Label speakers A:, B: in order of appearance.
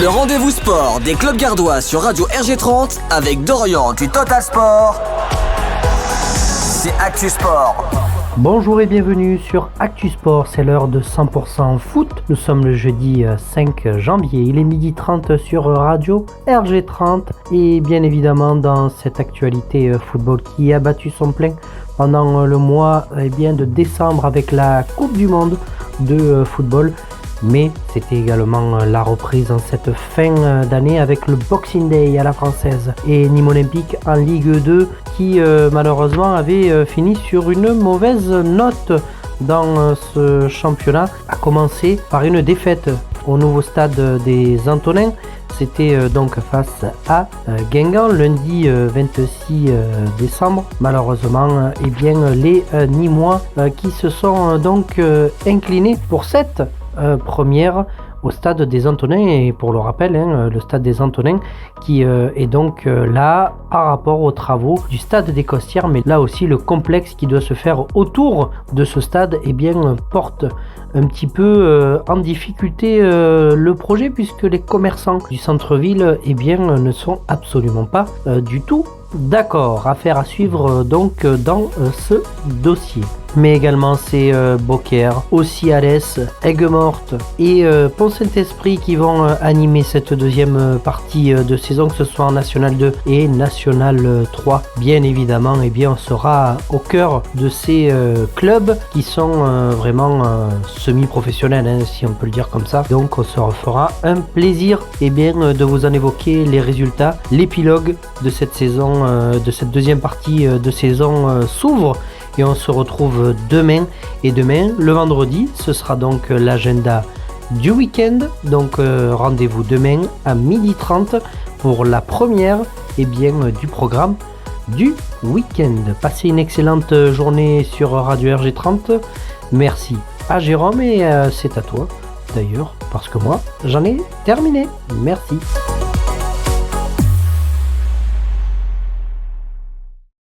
A: Le rendez-vous sport des clubs gardois sur Radio RG30 avec Dorian du Total Sport. C'est Actu Sport.
B: Bonjour et bienvenue sur Actu Sport, c'est l'heure de 100% foot. Nous sommes le jeudi 5 janvier, il est 12h30 sur Radio RG30 et bien évidemment dans cette actualité football qui a battu son plein pendant le mois de décembre avec la Coupe du Monde de football. Mais c'était également la reprise en cette fin d'année avec le Boxing Day à la française et Nîmes Olympique en Ligue 2 qui malheureusement avait fini sur une mauvaise note dans ce championnat, a commencé par une défaite au nouveau stade des Antonins. C'était donc face à Guingamp lundi 26 décembre. Malheureusement, les Nîmois qui se sont donc inclinés pour cette première au stade des Antonins, et pour le rappel, le stade des Antonins qui est donc là par rapport aux travaux du stade des Costières, mais là aussi le complexe qui doit se faire autour de ce stade porte un petit peu en difficulté le projet, puisque les commerçants du centre-ville ne sont absolument pas du tout d'accord. Affaire à suivre donc dans ce dossier. Mais également c'est Beaucaire, aussi Alès, Aigues-Mortes et Pont-Saint-Esprit qui vont animer cette deuxième partie de saison, que ce soit en National 2 et National 3. Bien évidemment, on sera au cœur de ces clubs qui sont vraiment semi-professionnels, si on peut le dire comme ça. Donc on se refera un plaisir de vous en évoquer les résultats. L'épilogue de cette saison, de cette deuxième partie de saison s'ouvre. Et on se retrouve demain. Et demain, le vendredi, ce sera donc l'agenda du week-end. Donc rendez-vous demain à 12h30 pour la première du programme du week-end. Passez une excellente journée sur Radio RG30. Merci à Jérôme et c'est à toi d'ailleurs, parce que moi, j'en ai terminé. Merci.